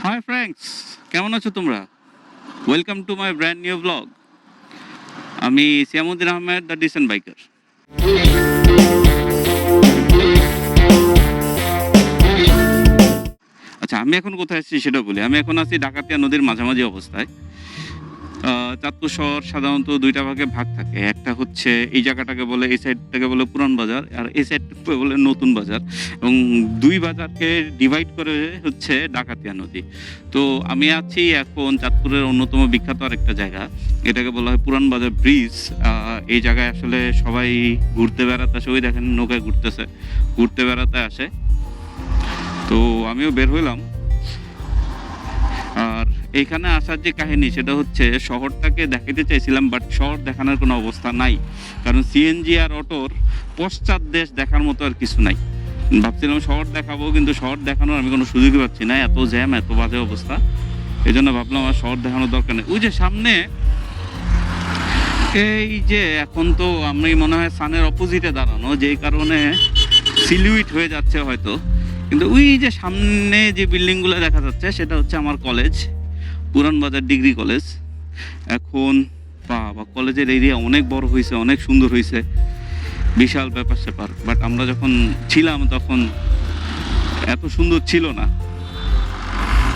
Hi friends, কেমন আছো তোমরা? Welcome to my brand new blog. আমি সিয়ামুদ্দিন আহমেদ, দ্য ডিসেন্ট বাইকার। আচ্ছা, আমি এখন কোথায় আছি সেটা বলি। আমি এখন আছি ডাকাতিয়া নদীর মাঝামাঝি অবস্থায়। চাঁদপুর শহর সাধারণত দুইটা ভাগে ভাগ থাকে। একটা হচ্ছে এই জায়গাটাকে বলে, এই সাইডটাকে বলে পুরান বাজার, আর এই সাইডটাকে বলে নতুন বাজার, এবং দুই বাজারকে ডিভাইড করে হচ্ছে ডাকাতিয়া নদী। তো আমি আছি এখন চাঁদপুরের অন্যতম বিখ্যাত আরেকটা জায়গা, এটাকে বলা হয় পুরান বাজার ব্রিজ। এই জায়গায় আসলে সবাই ঘুরতে বেড়াতে আসে। ওই দেখেন নৌকায় ঘুরতে বেড়াতে আসে। তো আমিও বের হইলাম। আর এইখানে আসার যে কাহিনী সেটা হচ্ছে, শহরটাকে দেখাতে চাইছিলাম, বাট শহর দেখানোর কোনো অবস্থা নাই, কারণ সিএনজি আর অটোর পশ্চাৎ দেশ দেখার মতো আর কিছু নাই। ভাবছিলাম শহর দেখাবো, কিন্তু শহর দেখানোর আমি কোনো সুযোগই পাচ্ছি না, এত জ্যাম, এত বাজে অবস্থা। এই জন্য ভাবলাম আর শহর দেখানোর দরকার নেই। ওই যে সামনে, এই যে এখন তো আমি মনে হয় সানের অপোজিটে দাঁড়ানো, যেই কারণে সিলিউইট হয়ে যাচ্ছে হয়তো, কিন্তু ওই যে সামনে যে বিল্ডিংগুলো দেখা যাচ্ছে সেটা হচ্ছে আমার কলেজ, পুরান বাজার ডিগ্রি কলেজ। এখন বাবা, কলেজের এরিয়া অনেক বড় হয়েছে, অনেক সুন্দর হয়েছে, বিশাল ব্যাপার স্যাপার। বাট আমরা যখন ছিলাম তখন এত সুন্দর ছিল না।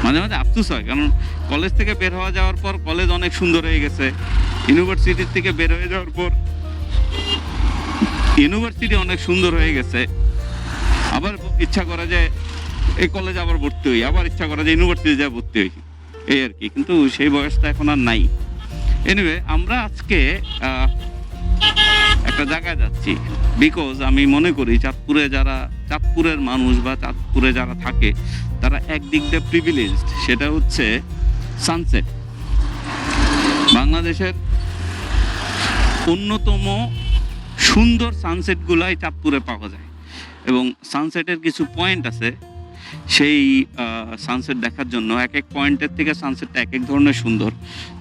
মাঝে মাঝে আফসোস হয়, কারণ কলেজ থেকে বের হওয়া যাওয়ার পর কলেজ অনেক সুন্দর হয়ে গেছে। ইউনিভার্সিটির থেকে বের হয়ে যাওয়ার পর ইউনিভার্সিটি অনেক সুন্দর হয়ে গেছে। আবার ইচ্ছা করা যায় এই কলেজে আবার ভর্তি হই, আবার ইচ্ছা করা যায় ইউনিভার্সিটি যা ভর্তি হই, এই আর কি। কিন্তু সেই বয়সটা এখন আর নাই। এনিওয়ে, আমরা আজকে একটা জায়গায় যাচ্ছি, বিকজ আমি মনে করি চাঁদপুরের মানুষ বা চাঁদপুরে যারা থাকে তারা একদিক দিয়ে প্রিভিলেজড। সেটা হচ্ছে সানসেট। বাংলাদেশের অন্যতম সুন্দর সানসেটগুলাই চাঁদপুরে পাওয়া যায়, এবং সানসেটের কিছু পয়েন্ট আছে। সেই সানসেট দেখার জন্য এক এক পয়েন্টের থেকে সানসেটটা এক এক ধরনের সুন্দর।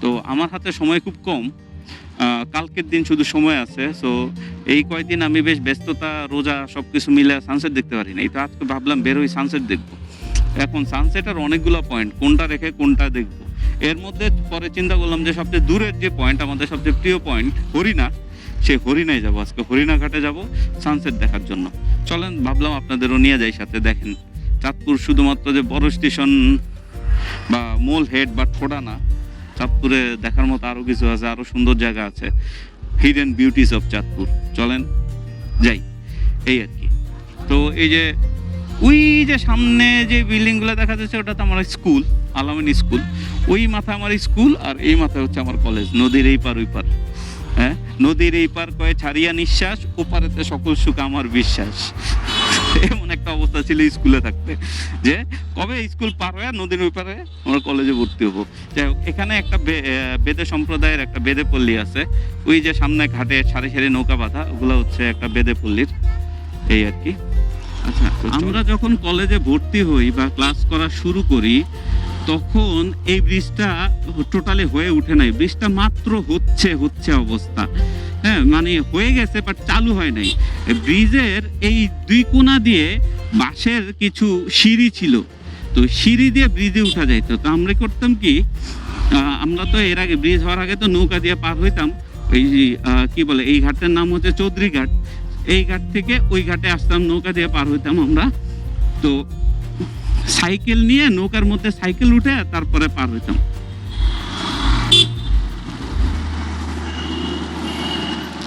তো আমার হাতে সময় খুব কম, কালকের দিন শুধু সময় আছে। সো এই কয়েকদিন আমি বেশ ব্যস্ততা, রোজা, সব কিছু মিলে সানসেট দেখতে পারি না। তো আজকে ভাবলাম বের হই, সানসেট দেখবো। এখন সানসেটের অনেকগুলো পয়েন্ট, কোনটা রেখে কোনটা দেখবো। এর মধ্যে পরে চিন্তা করলাম যে সবচেয়ে দূরের যে পয়েন্ট, আমাদের সবচেয়ে প্রিয় পয়েন্ট হরিণা, সেই হরিণায় যাবো আজকে। হরিণা ঘাটে যাবো সানসেট দেখার জন্য। চলেন, ভাবলাম আপনাদেরও নিয়ে যাই সাথে। দেখেন, চাঁদপুর শুধুমাত্র যে বড় স্টেশন বা মূল হেড বা ঠোঁটা না, চাঁদপুরে দেখার মতো আরও কিছু আছে, আরও সুন্দর জায়গা আছে, হিডেন বিউটিস অফ চাঁদপুর। চলেন যাই, এই আর কি। তো এই যে ওই যে সামনে যে বিল্ডিংগুলো দেখা যাচ্ছে, ওটা তো আমার স্কুল, আলামিন স্কুল। ওই মাথায় আমার স্কুল, আর এই মাথায় হচ্ছে আমার কলেজ। নদীর এই পার ওই পার, হ্যাঁ, নদীর এই পার কয়ে ছাড়িয়া নিঃশ্বাস, ওপারেতে সকল সুখ আমার বিশ্বাস। এমন একটা অবস্থা ছিল স্কুলে থাকতে, যে কবে স্কুল পার হয়ে নদীর ওই পারে আমরা কলেজে ভর্তি হবো। যাই হোক, এখানে একটা বেদে সম্প্রদায়ের একটা বেদে পল্লী আছে। ওই যে সামনে ঘাটে সারি সারি নৌকা বাঁধা, ওগুলো হচ্ছে একটা বেদে পল্লীর, এই আর কি। আচ্ছা, আমরা যখন কলেজে ভর্তি হই বা ক্লাস করা শুরু করি, তখন এই ব্রিজটা টোটালি হয়ে উঠে নাই। ব্রিজটা মাত্র হচ্ছে অবস্থা, হ্যাঁ, মানে হয়ে গেছে, বাট চালু হয় নাই। ব্রিজের এই দুই কোণা দিয়ে বাঁশের কিছু সিঁড়ি ছিল, তো সিঁড়ি দিয়ে ব্রিজে উঠা যাইতো। তো আমরা করতাম কি, আমরা তো এর আগে, ব্রিজ হওয়ার আগে তো নৌকা দিয়ে পার হইতাম। ওই কি বলে, এই ঘাটের নাম হচ্ছে চৌধুরী ঘাট। এই ঘাট থেকে ওই ঘাটে আসতাম, নৌকা দিয়ে পার হইতাম আমরা। তো সাইকেল নিয়ে নৌকার মধ্যে সাইকেল উঠে তারপরে পার হইতাম।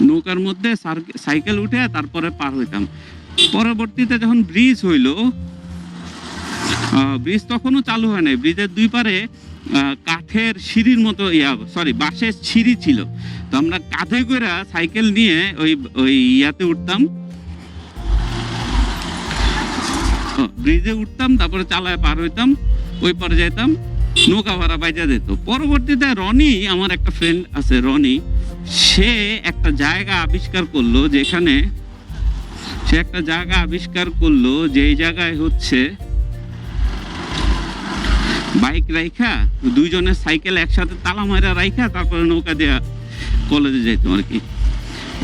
নৌকার মধ্যে সাইকেল উঠে তারপরে পার হইতাম। পরবর্তীতে যখন ব্রিজ হইল, ব্রিজ তখনও চালু হয় নাই। ব্রিজের দুই পারে কাঠের সিঁড়ির মতো, বাঁশের সিঁড়ি ছিল। তো আমরা কাঁধে করে সাইকেল নিয়ে ওই ইয়াতে উঠতাম, ব্রিজে উঠতাম, তারপরে চালায় পার হইতাম, ওই পারে যাইতাম, নৌকা ভাড়া বাইজা দিত। পরবর্তীতে রনি, আমার একটা ফ্রেন্ড আছে রনি, সে একটা জায়গা আবিষ্কার করলো, যেখানে সে একটা জায়গা আবিষ্কার করলো যেই জায়গায় হচ্ছে বাইক রাইখা, দুইজনের সাইকেল একসাথে তালা মারা রাইখা তারপরে নৌকা দিয়ে কলেজে যাইতাম আর কি।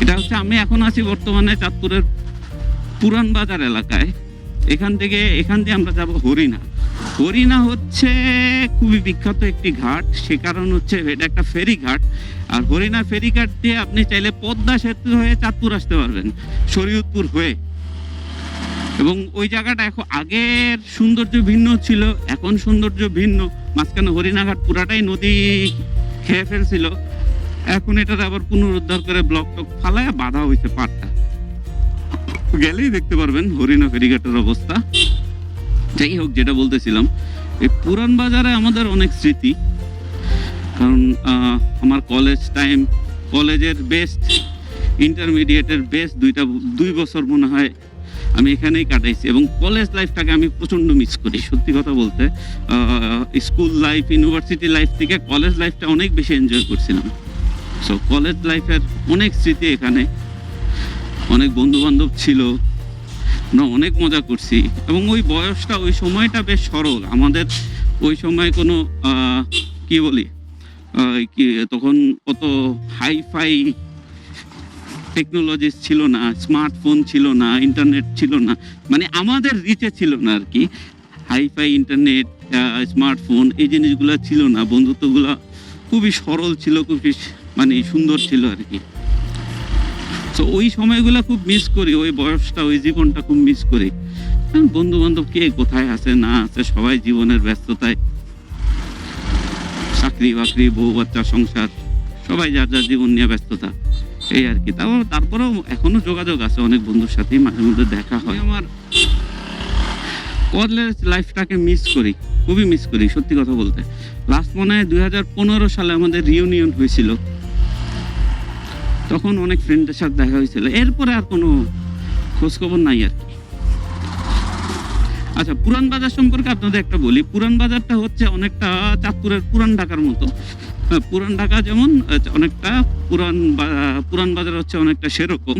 এটা হচ্ছে, আমি এখন আছি বর্তমানে চাঁদপুরের পুরান বাজার এলাকায়। এখান দিয়ে আমরা যাব হরিণা। হরিণা হচ্ছে খুবই বিখ্যাত একটি ঘাট, সে কারণ হচ্ছে এটা একটা ফেরি ঘাট। আর হরিণা ফেরি ঘাট দিয়ে আপনি চাইলে পদ্মা সেতু হয়ে চাঁদপুর আসতে পারবেন শরীয়তপুর হয়ে। এবং ওই জায়গাটা এখন আগের সৌন্দর্য ভিন্ন ছিল, এখন সৌন্দর্য ভিন্ন। মাঝখানে হরিণাঘাট পুরাটাই নদী খেয়ে ফেলছিল, এখন এটার আবার পুনরুদ্ধার করে ব্লক টক ফালায় বাধা হয়েছে পাড়টা। গেলেই দেখতে পারবেন হরিণা ফেরিঘাটের অবস্থা। যাই হোক, যেটা বলতেছিলাম, এই পুরান বাজারে আমাদের অনেক স্মৃতি। কারণ আমার কলেজ টাইম, কলেজের বেস্ট, ইন্টারমিডিয়েটের বেস্ট 2 বছর মনে হয় আমি এখানেই কাটাইছি। এবং কলেজ লাইফটাকে আমি প্রচণ্ড মিস করি সত্যি কথা বলতে। স্কুল লাইফ, ইউনিভার্সিটি লাইফ থেকে কলেজ লাইফটা অনেক বেশি এনজয় করছিলাম। সো কলেজ লাইফের অনেক স্মৃতি এখানে, অনেক বন্ধু বান্ধব ছিল, আমরা অনেক মজা করছি। এবং ওই বয়সটা, ওই সময়টা বেশ সরল আমাদের। ওই সময় কোনো কি বলি, কি তখন অত হাইফাই টেকনোলজি ছিল না, স্মার্টফোন ছিল না, ইন্টারনেট ছিল না, মানে আমাদের রিচে ছিল না আর কি। হাইফাই ইন্টারনেট, স্মার্টফোন এই জিনিসগুলো ছিল না। বন্ধুত্বগুলো খুবই সরল ছিল, খুবই মানে সুন্দর ছিল আর কি। তো ওই সময়গুলো খুব মিস করি, ওই বয়সটা, ওই জীবনটা খুব মিস করি। বন্ধু বান্ধব কে কোথায় আছে না আছে, সবাই জীবনের ব্যস্ততায়, চাকরি বাকরি, বউ বাচ্চা, সংসার, সবাই যার যার জীবন নিয়ে ব্যস্ততা, এই আর কি। তারপরেও এখনো যোগাযোগ আছে অনেক বন্ধুর সাথেই, মাঝে মধ্যে দেখা হয়। আমার কলেজ লাইফটাকে মিস করি, খুবই মিস করি সত্যি কথা বলতে। লাস্ট মনে হয় 2015 সালে আমাদের রিউনিয়ন হয়েছিল, তখন অনেক ফ্রেন্ডের সাথে দেখা হয়েছিল। এরপরে আর কোনো খোঁজখবর নাই আর কি। আচ্ছা, পুরান বাজার সম্পর্কে আপনাদের একটা বলি। পুরান বাজারটা হচ্ছে অনেকটা চাঁদপুরের পুরান ঢাকার মতো। পুরান ঢাকা যেমন অনেকটা, পুরান বাজার হচ্ছে অনেকটা সেরকম।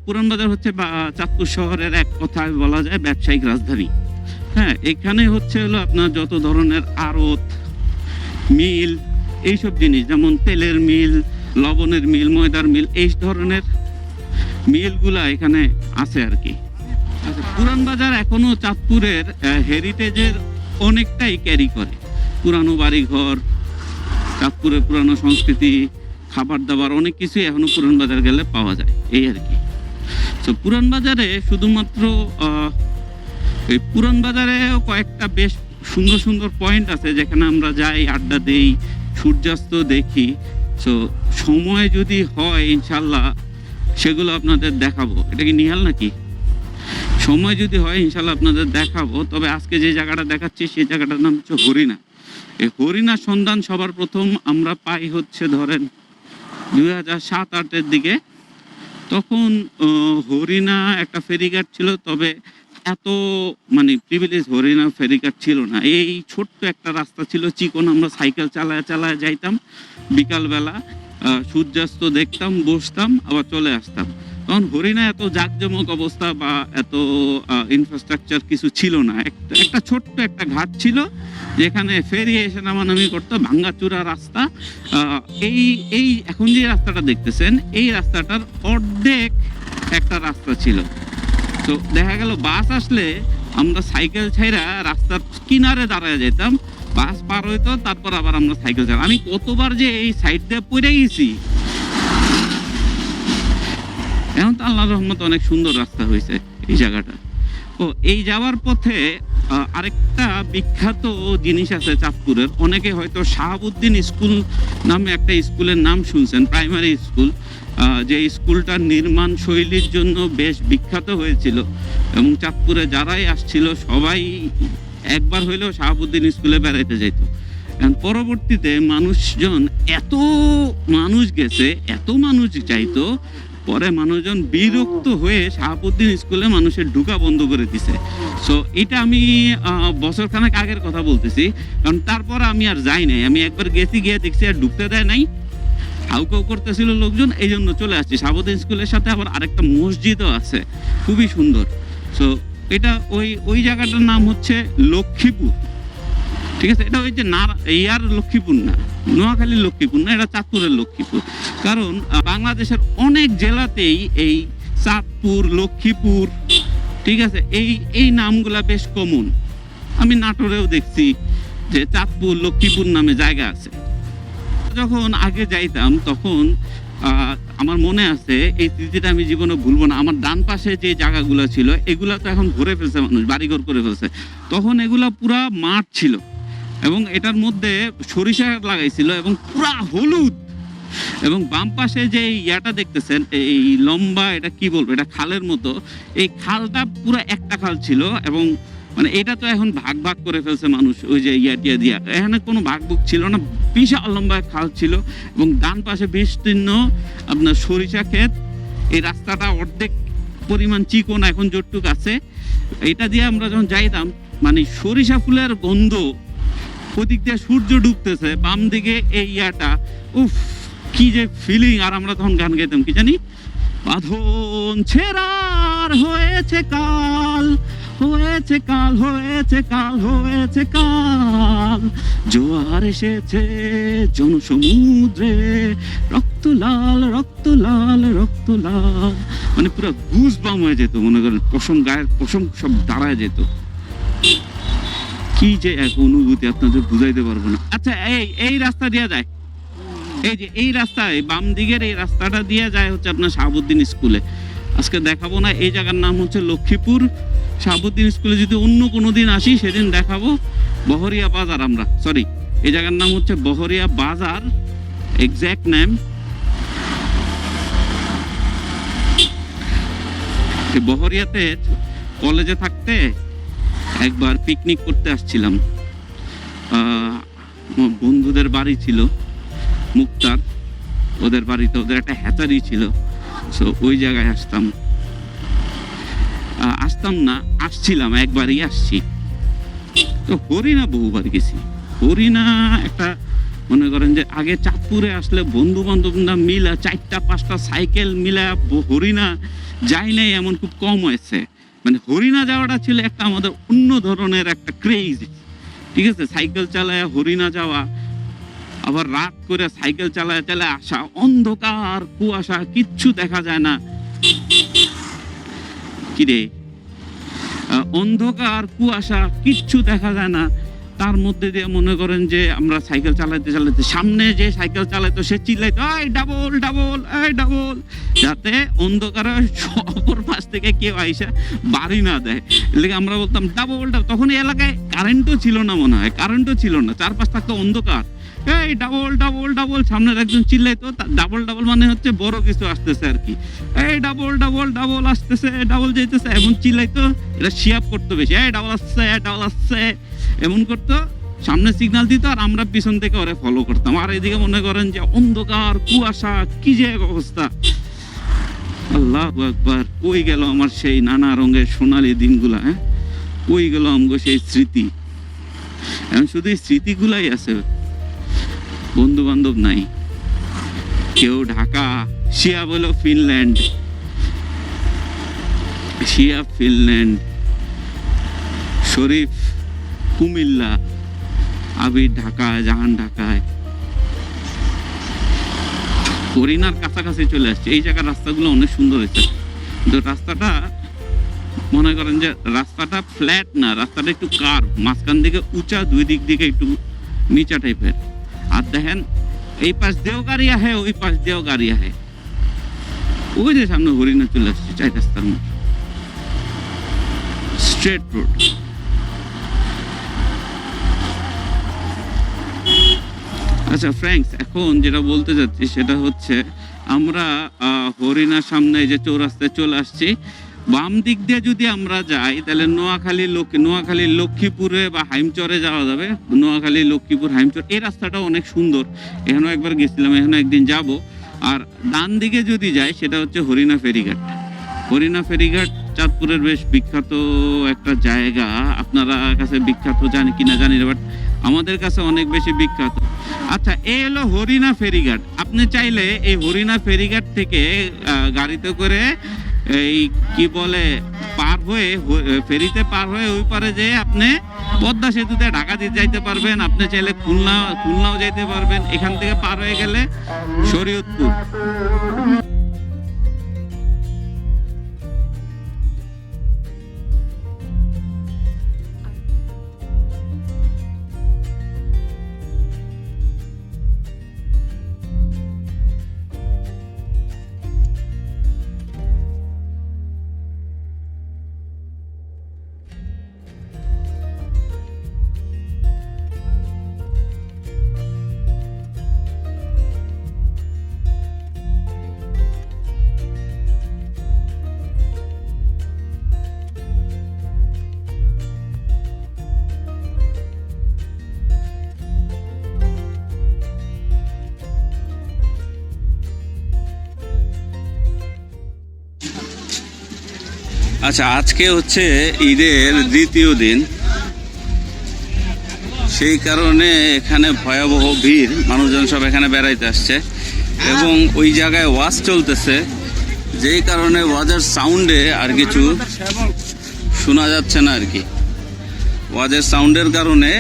পুরান বাজার হচ্ছে চাঁদপুর শহরের এক কথায় বলা যায় ব্যবসায়িক রাজধানী। হ্যাঁ, এখানে হচ্ছে হলো আপনার যত ধরনের আড়ত, মিল, এইসব জিনিস, যেমন তেলের মিল, লবণের মিল, ময়দার মিল, এই ধরনের মিলগুলা এখানে আছে আর কি। আচ্ছা, পুরান বাজার এখনো চাঁদপুরের হেরিটেজের অনেকটাই ক্যারি করে। পুরানো বাড়িঘর, চাঁদপুরের পুরানো সংস্কৃতি, খাবার দাবার, অনেক কিছুই এখনো পুরান বাজার গেলে পাওয়া যায়, এই আর কি। তো পুরান বাজারে শুধুমাত্র এই পুরান বাজারে কয়েকটা বেশ সুন্দর সুন্দর পয়েন্ট আছে যেখানে আমরা যাই, আড্ডা দেই, সূর্যাস্ত দেখি। সো সময় যদি হয় ইনশাল্লাহ সেগুলো আপনাদের দেখাবো। এটা কি নিহাল নাকি? সময় যদি হয় ইনশাল্লাহ আপনাদের দেখাবো। তবে আজকে যে জায়গাটা দেখাচ্ছি সেই জায়গাটার নাম হচ্ছে হরিণা। এই হরিণা সন্ধান সবার প্রথম আমরা পাই হচ্ছে ধরেন 2007-08 দিকে। তখন হরিণা একটা ফেরিঘাট ছিল, তবে এত মানে প্রিভিলেজ হরিণা ফেরিঘাট ছিল না। এই ছোট্ট একটা রাস্তা ছিল, চিকন, আমরা সাইকেল চালায় চালায় যাইতাম বিকালবেলা, সূর্যাস্ত দেখতাম, বসতাম, আবার চলে আসতাম। তখন হরিণা এত জাঁকজমক অবস্থা বা এত ইনফ্রাস্ট্রাকচার কিছু ছিল না। একটা ছোট্ট একটা ঘাট ছিল যেখানে ফেরি এসে নামানামি করতো, ভাঙ্গাচুরা রাস্তা। এই এখন যে রাস্তাটা দেখতেছেন, এই রাস্তাটার অর্ধেক একটা রাস্তা ছিল। তো দেখা গেল বাস আসলে আমরা সাইকেল ছাইরা রাস্তার কিনারে দাঁড়ায় যেতাম, বাস পার হইতো, তারপর আবার আমরা সাইকেল চালাম। আমি কতবার যে এই সাইড দিয়ে পড়ে গেছি। এখন তো আল্লাহর রহমতে অনেক সুন্দর রাস্তা হয়েছে এই জায়গাটা। ও, এই যাওয়ার পথে আরেকটা বিখ্যাত জিনিস আছে চাঁদপুরের। অনেকে হয়তো শাহাবুদ্দিন স্কুল নামে একটা স্কুলের নাম শুনছেন, প্রাইমারি স্কুল, যে স্কুলটার নির্মাণ শৈলীর জন্য বেশ বিখ্যাত হয়েছিল। এবং চাঁদপুরে যারাই আসছিল সবাই একবার হইলেও শাহাবুদ্দিন স্কুলে বেড়াইতে যেত। পরবর্তীতে মানুষজন, এত মানুষ গেছে, এত মানুষ যাইতো, পরে মানুষজন বিরক্ত হয়ে শাহাবুদ্দিন স্কুলে মানুষের ঢুকা বন্ধ করে দিছে। সো এটা আমি বছরখানেক আগের কথা বলতেছি, কারণ তারপর আমি আর যাই নাই। আমি একবার গেছি, গিয়ে দেখছি আর ঢুকতে দেয় নাই, হাউকাউ করতেছিল লোকজন, এই জন্য চলে আসছি। শাহাবুদ্দিন স্কুলের সাথে আবার আরেকটা মসজিদও আছে, খুবই সুন্দর। সো এটা ওই জায়গাটার নাম হচ্ছে লক্ষ্মীপুর, ঠিক আছে? এটা ওই যে ইয়ার লক্ষ্মীপুর না, নোয়াখালীর লক্ষ্মীপুর না, এটা চাঁদপুরের লক্ষ্মীপুর। কারণ বাংলাদেশের অনেক জেলাতেই এই চাঁদপুর, লক্ষ্মীপুর, ঠিক আছে, এই নামগুলা বেশ কমন। আমি নাটোরেও দেখছি যে চাঁদপুর লক্ষ্মীপুর নামে জায়গা আছে। যখন আগে যাইতাম তখন আমার মনে আছে, এই স্মৃতিটা আমি জীবনে ভুলবো না। আমার ডান পাশে যে জায়গাগুলো ছিল এগুলা তো এখন ভরে ফেলছে, মানুষ বাড়িঘর করে ফেলছে। তখন এগুলা পুরা মাঠ ছিল এবং এটার মধ্যে সরিষা লাগাইছিল এবং পুরা হলুদ। এবং বাম পাশে যে ইয়াটা দেখতেছেন, এই লম্বা, এটা কি বলবো, এটা খালের মতো। এই খালটা পুরো একটা খাল ছিল এবং মানে এটা তো এখন ভাগ ভাগ করে ফেলছে মানুষ, ওই যে ইয়াটিয়া দিয়া। এখানে কোনো ভাগ ভুগ ছিল না, বিশাল লম্বা খাল ছিল এবং ডান পাশে বিস্তীর্ণ আপনার সরিষা ক্ষেত। এই রাস্তাটা অর্ধেক পরিমাণ চিকন এখন যতটুক আছে। এটা দিয়ে আমরা যখন যাইতাম, মানে সরিষা ফুলের গন্ধ, ওদিক দিয়ে সূর্য ডুবতেছে, বাম দিকে এই ইয়াটা, উফ কি যে ফিলিং। আর আমরা তখন গান গাইতাম, কি জানি, বাঁধন ছেড়ার হয়েছে কাল, হয়েছে কাল, হয়েছে কাল, হয়েছে কাল, জোয়ার এসেছে জনসমুদ্রে, রক্ত লাল, রক্ত লাল, রক্ত লাল। মানে পুরো গুজ বাম হয়ে যেত, মনে করেন পশম, গায়ের পশম সব দাঁড়ায় যেত। কি যে এক অনুভূতি আপনাদের বুঝাইতে পারবো না। আচ্ছা, এই রাস্তা দিয়ে যায়, এই যে এই রাস্তায় বাম দিকের এই রাস্তাটা দিয়ে যায় হচ্ছে আপনার শাহাবুদ্দিন স্কুলে। আজকে দেখাবো না, এই জায়গার নাম হচ্ছে লক্ষ্মীপুর। শাহাবুদ্দিন স্কুলে যদি অন্য কোনো দিন আসি সেদিন দেখাবো। বহরিয়া বাজার, আমরা সরি, এই জায়গার নাম হচ্ছে বহরিয়া বাজার, এক্স্যাক্ট নেম। বহরিয়াতে কলেজে থাকতে একবার পিকনিক করতে আসছিলাম, বন্ধুদের বাড়ি ছিল মুক্তার, ওদের বাড়িতে ওদের একটা হ্যাচারি ছিল। সো ওই জায়গায় আসতাম না, আসছিলাম, একবারই আসছি। তো হরিণা বহুবার গেছি। হরিণা একটা, মনে করেন যে আগে চাঁদপুরে আসলে বন্ধু বান্ধবরা মিলা 4-5টা সাইকেল মিলা হরিণা যাই নাই এমন খুব কম হয়েছে। মানে হরিণা যাওয়াটা ছিল একটা আমাদের অন্য ধরনের একটা ক্রেজ, ঠিক আছে। সাইকেল চালায় হরিণা যাওয়া, আবার রাত করে সাইকেল চালায় চালায় আসা, অন্ধকার কুয়াশা, কিচ্ছু দেখা যায় না। কিরে, অন্ধকার কুয়াশা, কিচ্ছু দেখা যায় না। তার মধ্যে দিয়ে মনে করেন যে আমরা সাইকেল চালাইতে চালাইতে, সামনে যে সাইকেল চালাইতো সে চিল্লাইতো, এই ডাবল ডাবল, এই ডাবল, যাতে অন্ধকারে অপর পাশ থেকে কেউ আইসা বাড়ি না দেয়। এলাকা আমরা বলতাম ডাবল ডাবল। তখন এই এলাকায় কারেন্টও ছিল না, মনে হয় কারেন্টও ছিল না, চারপাশ থাকতো অন্ধকার। এই ডাবল ডাবল ডাবল, সামনের একজন চিল্লাইতো, ডাবল ডাবল মানে হচ্ছে বড় কিছু আসতেছে আর কি। এই ডাবল ডাবল ডাবল আসতেছে, ডাবল যাইতেছে, এমন চিল্লাইতো। এটা শিয়াপ করতো বেশি, এই ডাবল আসছে, ডাবল আসছে, এমন করতো। সামনে সিগন্যাল দিত আর আমরা পিছন থেকে ওরে ফলো করতাম। আর এদিকে মনে করেন যে অন্ধকার কুয়াশা, কি যে এক অবস্থা। আল্লাহু আকবার, কই গেল আমার সেই নানা রঙের সোনালী দিনগুলা, হ্যাঁ কই গেল আমগো সেই স্মৃতি। এখন শুধু এই স্মৃতিগুলাই আছে, বন্ধু বান্ধব নাই। কেউ ঢাকা, শিয়া বলো ফিনল্যান্ড, শিয়া ফিনল্যান্ড, শরীফ কুমিল্লা, আবির ঢাকায়, জাহান ঢাকায়। হরিণার কাছাকাছি চলে আসছে। এই জায়গার রাস্তাগুলো অনেক সুন্দর হয়েছে, কিন্তু রাস্তাটা মনে করেন যে রাস্তাটা ফ্ল্যাট না, রাস্তাটা একটু কার্ভ, মাঝখান দিকে উঁচা, দুই দিক দিকে একটু নিচা টাইপের। আর দেখেন এই পাশ দিয়েও গাড়ি আহে, ওই পাশ দিয়েও গাড়ি আহে। ওই যে সামনে হরিণা চলে আসছে, 4 রাস্তার মধ্যে, স্ট্রেট রোড। আচ্ছা ফ্রেন্ডস, এখন যেটা বলতে যাচ্ছি সেটা হচ্ছে আমরা হরিণার সামনে যে চৌরাস্তায় চলে আসছি। বাম দিক দিয়ে যদি আমরা যাই তাহলে নোয়াখালী লক্ষ্মীপুরে বা হাইমচরে যাওয়া যাবে। নোয়াখালী লক্ষ্মীপুর হাইমচর, এই রাস্তাটা অনেক সুন্দর, এখানেও একবার গেছিলাম, এখানে একদিন যাব। আর ডান দিকে যদি যাই সেটা হচ্ছে হরিণা ফেরিঘাট। হরিণা ফেরিঘাট চাঁদপুরের বেশ বিখ্যাত একটা জায়গা। আপনারা কাছে বিখ্যাত জানি কিনা জানি না, বাট আমাদের কাছে অনেক বেশি বিখ্যাত। আচ্ছা, এই হলো হরিণা ফেরিঘাট। আপনি চাইলে এই হরিণা ফেরিঘাট থেকে গাড়িতে করে এই কি বলে পার হয়ে, ফেরিতে পার হয়ে ওই পারে যেয়ে আপনি পদ্মা সেতুতে ঢাকা দিয়ে যাইতে পারবেন। আপনি চাইলে খুলনাও যাইতে পারবেন। এখান থেকে পার হয়ে গেলে শরীয়তপুর। আচ্ছা, আজকে হচ্ছে ঈদের দ্বিতীয় দিন, সেই কারণে এখানে ভয়াবহ ভিড়, মানুষজন সব এখানে বেড়াইতে আসছে এবং ওই জায়গায় ওয়াজ চলতেছে, যেই কারণে ওয়াজের সাউন্ডে আর কিছু শোনা যাচ্ছে না আর কি। ওয়াজের সাউন্ডের কারণে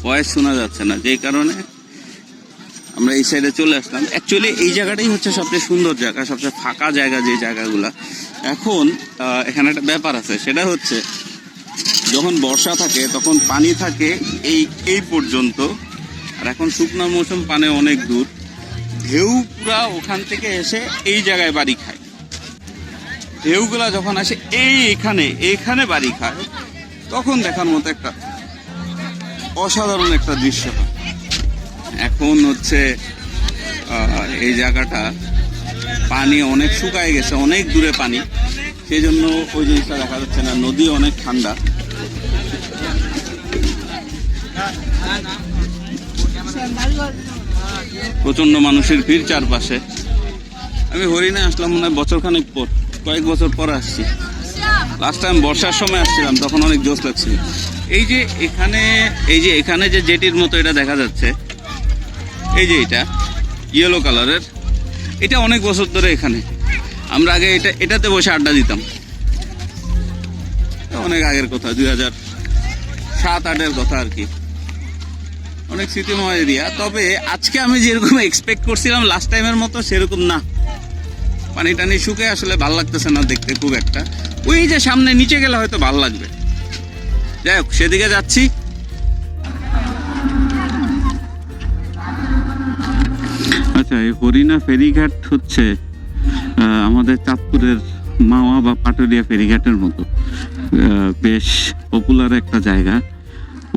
ভয়েস শোনা যাচ্ছে না, যেই কারণে আমরা এই সাইডে চলে আসলাম। অ্যাকচুয়ালি এই জায়গাটাই হচ্ছে সবচেয়ে সুন্দর জায়গা, সবচেয়ে ফাঁকা জায়গা যে জায়গাগুলা। এখন এখানে একটা ব্যাপার আছে, সেটা হচ্ছে যখন বর্ষা থাকে তখন পানি থাকে এই পর্যন্ত, আর এখন শুকনো মৌসুম পানি অনেক দূর। ঢেউ পুরা ওখান থেকে এসে এই জায়গায় বাড়ি খায়। ঢেউগুলা যখন আসে এইখানে বাড়ি খায়, তখন দেখার মতো একটা অসাধারণ একটা দৃশ্য হয়। এখন হচ্ছে এই জায়গাটা পানি অনেক শুকায় গেছে, অনেক দূরে পানি, সেই জন্য ওই জিনিসটা দেখা যাচ্ছে না। নদী অনেক ঠান্ডা। প্রচন্ড মানুষের ভিড় চারপাশে। আমি হরিণে আসলাম মনে হয় বছরখানেক পর, কয়েক বছর পর আসছি। লাস্ট টাইম বর্ষার সময় আসছিলাম, তখন অনেক জোশ লাগছিল। এই যে এখানে যে জেটির মতো এটা দেখা যাচ্ছে, এই যে এটা ইয়েলো কালারের, এটা অনেক বছর ধরে এখানে। আমরা আগে এটাতে বসে আড্ডা দিতাম, অনেক আগের কথা, 2007-08-এর কথা আর কি। অনেক স্মৃতিময় এরিয়া। তবে আজকে আমি যেরকম এক্সপেক্ট করছিলাম লাস্ট টাইমের মতো, সেরকম না। পানি টানি শুকে আসলে ভাল লাগতেছে না দেখতে খুব একটা। ওই যে সামনে নিচে গেলে হয়তো ভাল লাগবে। যাই হোক, সেদিকে যাচ্ছি। আচ্ছা, এই হরিণা ফেরিঘাট হচ্ছে আমাদের চাঁদপুরের মাওয়া বা পাটুরিয়া ফেরিঘাটের মতো বেশ পপুলার একটা জায়গা।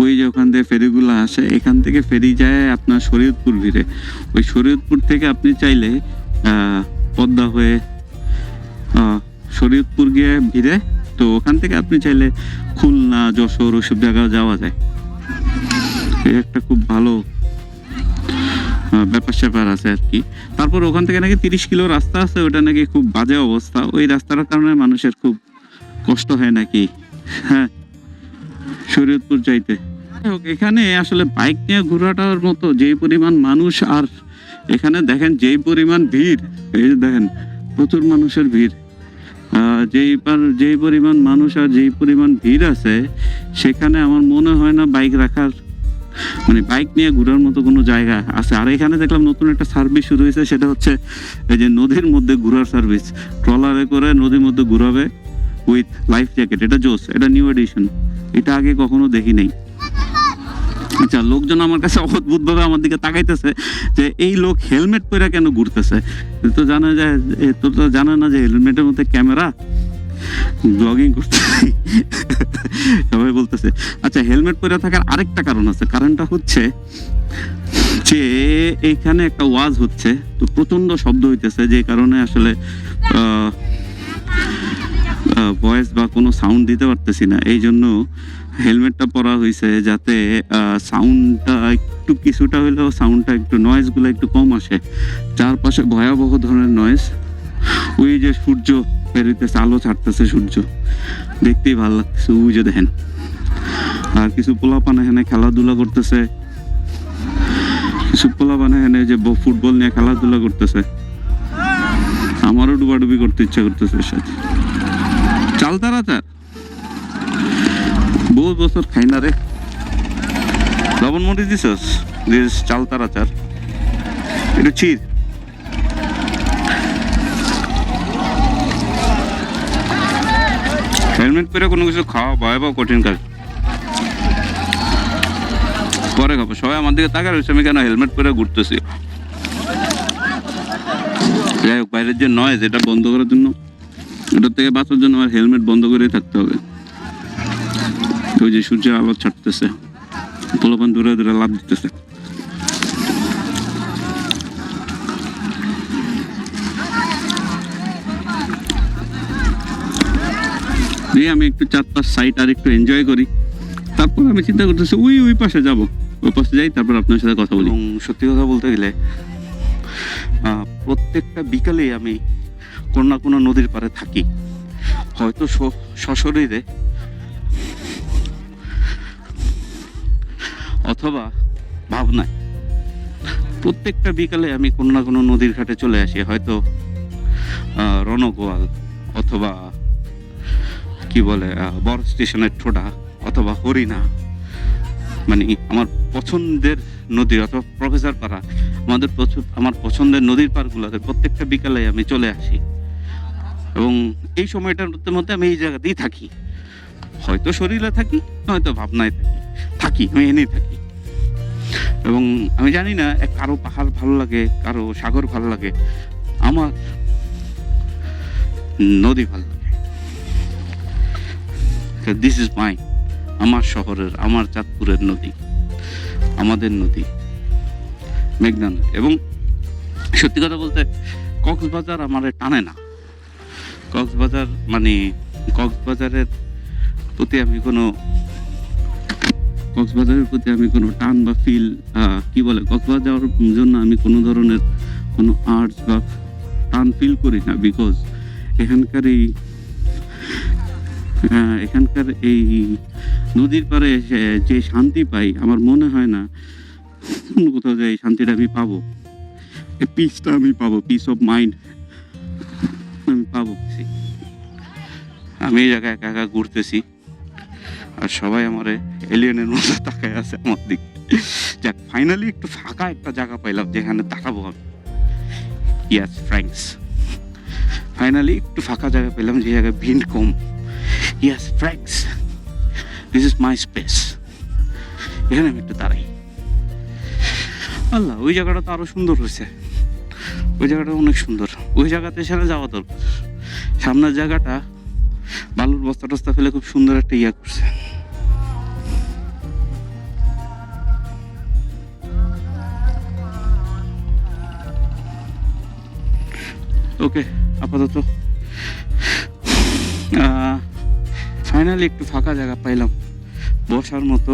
ওই যে ওখান থেকে ফেরিগুলো আসে, এখান থেকে ফেরি যায় আপনার শরীয়তপুর ভিড়ে। ওই শরীয়তপুর থেকে আপনি চাইলে পদ্মা হয়ে শরীয়তপুর গিয়ে ভিড়ে, তো ওখান থেকে আপনি চাইলে খুলনা, যশোর ওইসব জায়গায় যাওয়া যায়। এই একটা খুব ভালো ব্যাপার স্যাপার আছে আর কি। তারপর ওখান থেকে নাকি 30 কিলো রাস্তা আছে, ওটা নাকি খুব বাজে অবস্থা। ওই রাস্তাটার কারণে মানুষের খুব কষ্ট হয় নাকি, হ্যাঁ, শরীয়তপুর যাইতে। এখানে আসলে বাইক নিয়ে ঘোরাটার মতো যেই পরিমাণ মানুষ, আর এখানে দেখেন যেই পরিমাণ ভিড়, এই যে দেখেন প্রচুর মানুষের ভিড়। যেই পরিমাণ মানুষ আর যেই পরিমাণ ভিড় আছে, সেখানে আমার মনে হয় না বাইক রাখার, মানে বাইক নিয়ে ঘোরার মতো কোনো জায়গা আছে। আর এখানে দেখলাম নতুন একটা সার্ভিস শুরু হয়েছে, সেটা হচ্ছে এই যে নদীর মধ্যে ঘোরার সার্ভিস। ট্রলারে করে নদীর মধ্যে ঘুরাবে উইথ লাইফ জ্যাকেট। এটা জোস, এটা নিউ এডিশন, এটা আগে কখনো দেখি নাই। আচ্ছা, লোকজন আমার কাছে অদ্ভুত ভাবে আমার দিকে তাকাইতেছে যে এই লোক হেলমেট পরে কেন ঘুরতেছে। তো জানে না যে হেলমেটের মধ্যে ক্যামেরা, ব্লগিং করতে সবাই বলতেছে। আচ্ছা, হেলমেট পরে থাকার আরেকটা কারণ আছে। কারণটা হচ্ছে যে এইখানে একটা ওয়াজ হচ্ছে, তো প্রচন্ড শব্দ হইতেছে, যে কারণে আসলে ভয়েস বা কোনো সাউন্ড দিতে পারতেছি না। এই জন্য হেলমেটটা পরা হয়েছে, যাতে সাউন্ডটা একটু কিছুটা হলেও সাউন্ডটা একটু, নয়েজগুলো একটু কম আসে। চারপাশে ভয়াবহ ধরনের নয়েজ। ওই যে সূর্য বেরোইতেছে, আলো ছাড়তেছে সূর্য, দেখতেই ভালো লাগতেছে। ওই যে দেখেন, আর কিছু পোলাপান এখানে খেলাধুলা করতেছে, কিছু পোলাপান এখানে যে ফুটবল নিয়ে খেলাধুলা করতেছে। আমারও ডুবাডুবি করতে ইচ্ছা করতেছে। সাথে চালতারা চার বহু বছর খাই না রে। লবণ মরিচ দিছস, চালতারা চার, একটু চির। হেলমেট পরে কোনো কিছু খাওয়া ভয়াবহ কঠিন কাজ। পরে খাবো। সবাই আমার দিকে তাকায় রয়েছে, আমি কেন হেলমেট পরে ঘুরতেছি। যাই হোক, বাইরের যে নয়েজ, এটা বন্ধ করার জন্য, এটার থেকে বাঁচার জন্য আমার হেলমেট বন্ধ করেই থাকতে হবে। ওই যে সূর্যের আলো ছাড়তেছে, পোলাপান দূরে দূরে লাভ দিতেছে। আমি একটু 4-5 সাইট আর একটু এনজয় করি, তারপর আমি চিন্তা করতেছি ওই পাশে যাব। ওই পাশে যাই, তারপর আপনার সাথে কথা বলি। সত্যি কথা বলতে গেলে প্রত্যেকটা বিকালে আমি কোনো না কোনো নদীর পাড়ে থাকি। হয়তো সশরীরে অথবা ভাবনায় প্রত্যেকটা বিকালে আমি কোনো না কোনো নদীর ঘাটে চলে আসি, হয়তো রণগোয়াল অথবা কি বলে বড় স্টেশনের ঠোঁটা অথবা হরিণা, মানে আমার পছন্দের নদী অথবা প্রফেসর পাড়া, আমার পছন্দের নদীর পাড়গুলোতে প্রত্যেকটা বিকালে আমি চলে আসি এবং এই সময়টার মধ্যে আমি এই জায়গাতেই থাকি, হয়তো শরীরে থাকি নয়তো ভাবনায় থাকি আমি এনেই থাকি। এবং আমি জানি না কারো পাহাড় ভালো লাগে, কারো সাগর ভালো লাগে, আমার নদী ভালো লাগে। দিস ইজ মাই, আমার শহরের, আমার চাঁদপুরের নদী, আমাদের নদী মেঘনা নদী। এবং সত্যি কথা বলতে কক্সবাজার আমার টানে না। কক্সবাজারের প্রতি আমি কোনো টান বা ফিল কি বলে, কক্সবাজার যাওয়ার জন্য আমি কোনো ধরনের কোনো আর্টস বা টান ফিল করি না, বিকজ এখানকার এই নদীর পাড়ে যে শান্তি পাই, আমার মনে হয় না কোথাও যে এই শান্তিটা আমি পাবো, এই পিসটা আমি পাবো, পিস অফ মাইন্ড আমি পাবো। আমি এই জায়গায় একা একা ঘুরতেছি আর সবাই আমারে এলিয়েনের মতো তাকায় আছে আমার দিক। যাক, ফাইনালি একটু ফাঁকা একটা জায়গা পাইলাম যেখানে তাকাবো আমি। ইয়াস ফ্র্যাঙ্কস, ফাইনালি একটু ফাঁকা জায়গা পেলাম যে জায়গায় ভিড় কম। Yes Franks, this is my space. এখানে আমি একটু দাঁড়াই। আল্লাহ, ওই জায়গাটা তো আরো সুন্দর হয়েছে, ওই জায়গাটা অনেক সুন্দর, ওই জায়গাতে সেখানে যাওয়া দরকার। সামনের জায়গাটা বালুর বস্তা টস্তা ফেলে খুব সুন্দর একটা ইয়া করছে। ওকে, আপাতত ফাইনালি একটু ফাঁকা জায়গা পাইলাম বসার মতো।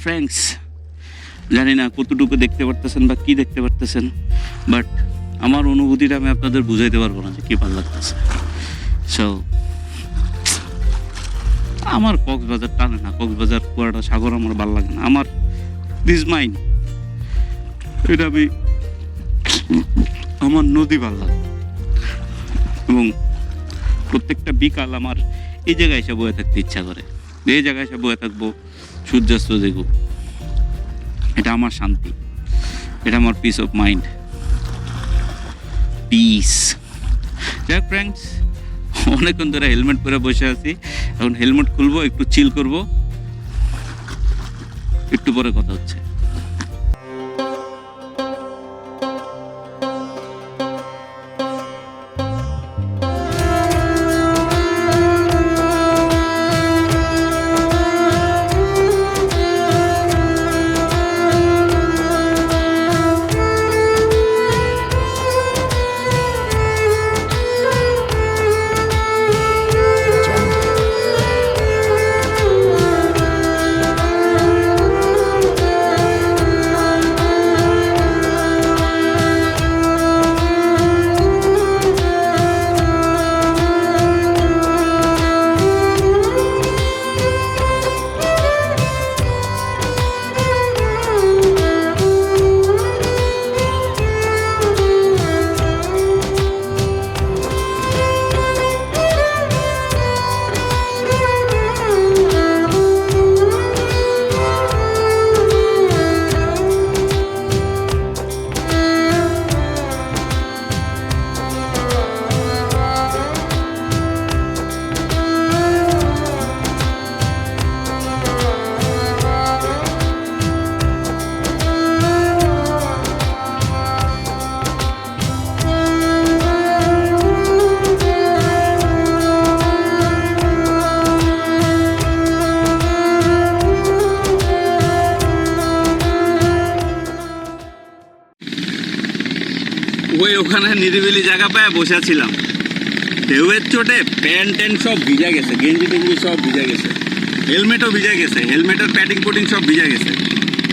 ফ্রেন্ডস, জানি না কতটুকু দেখতে পারতেছেন বা কি দেখতে পারতেছেন, বাট আমার অনুভূতিটা আমি আপনাদের বুঝাইতে পারবো না যে কি ভালো লাগতেছে। সো আমার কক্সবাজার টানে না, কক্সবাজার কুয়াটা সাগর আমার ভালো লাগে না, আমার দিস মাইন, এটা আমার নদী ভালো লাগে। এবং প্রত্যেকটা বিকাল আমার এই জায়গায় এসে বয়ে থাকতে ইচ্ছা করে, এই জায়গায় এসে বয়ে থাকবো, সূর্যাস্ত দেখবো। এটা আমার শান্তি, এটা আমার পিস অফ মাইন্ড, পিস। যাই হোক ফ্রেন্ডস, অনেকক্ষণ ধরে হেলমেট পরে বসে আছি, এখন হেলমেট খুলবো, একটু চিল করব, একটু পরে কথা হচ্ছে। ওই ওখানে নিরিবিলি জায়গা পায় বসেছিলাম, ঢেউয়ের চোটে প্যান্ট ট্যান্ট সব ভিজা গেছে, গেঞ্জি টেঞ্জি সব ভিজা গেছে, হেলমেটও ভিজা গেছে, হেলমেটের প্যাডিং পুডিং সব ভিজা গেছে,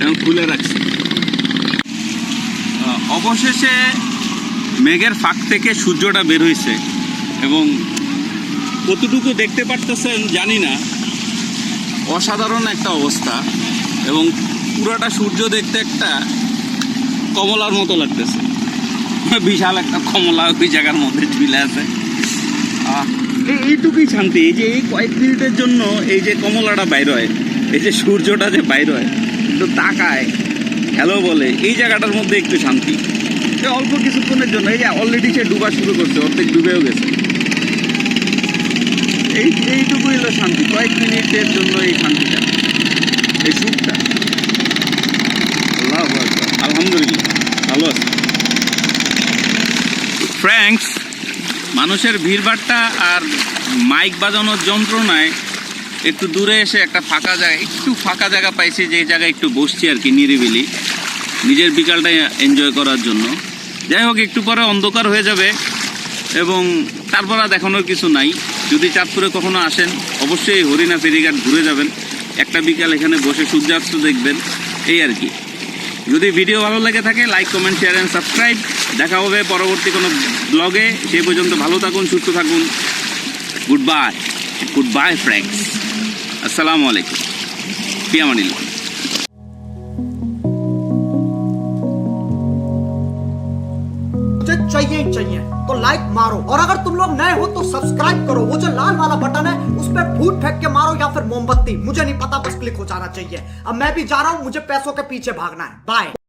এখন খুলে রাখছি। অবশেষে মেঘের ফাঁক থেকে সূর্যটা বের হয়েছে এবং কতটুকু দেখতে পারতেছেন জানি না, অসাধারণ একটা অবস্থা এবং পুরোটা সূর্য দেখতে একটা কমলার মতো লাগতেছে। বিশাল একটা কমলা ওই জায়গার মধ্যে ঝুলে আছে। এইটুকুই শান্তি, এই যে এই কয়েক মিনিটের জন্য এই যে কমলাটা বাইর হয়, এই যে সূর্যটা যে বাইর হয়, একটু তাকায় হ্যালো বলে, এই জায়গাটার মধ্যে একটু শান্তি। অল্প কিছুক্ষণের জন্য, এই যে অলরেডি সে ডুবা শুরু করছে, অর্ধেক ডুবেও গেছে। এইটুকুই হলো শান্তি, কয়েক মিনিটের জন্য এই শান্তিটা, এই সুখটা। আল্লাহু আকবার, আলহামদুলিল্লাহ ভালো আছে। ফ্রেন্ডস, মানুষের ভিড়ভাট্টা আর মাইক বাজানোর যন্ত্রণায় একটু দূরে এসে একটা ফাঁকা জায়গা, একটু ফাঁকা জায়গা পাইছি, যে জায়গায় একটু বসছি আর কি, নিরিবিলি, নিজের বিকালটা এনজয় করার জন্য। যাই হোক, একটু পরে অন্ধকার হয়ে যাবে এবং তারপর আর দেখানোর কিছু নাই। যদি চাঁদপুরে কখনো আসেন, অবশ্যই হরিণা ফেরিঘাট ঘুরে যাবেন, একটা বিকাল এখানে বসে সূর্যাস্ত দেখবেন, এই আর কি। যদি ভিডিও ভালো লেগে থাকে, like, comment, share and subscribe. দেখা হবে পরবর্তী কোনো ব্লগে। সেই পর্যন্ত ভালো থাকুন, সুস্থ থাকুন। Good bye friends. আসসালামু আলাইকুম, ফিয়ামানিল্লাহ। मुझे चाहिए ही चाहिए तो लाइक मारो, और अगर तुम लोग नए हो तो सब्सक्राइब करो। वो जो लाल वाला बटन है उस पर फूट फेंक के मारो या फिर मोमबत्ती, मुझे नहीं पता, बस क्लिक हो जाना चाहिए। अब मैं भी जा रहा हूं, मुझे पैसों के पीछे भागना है। बाय।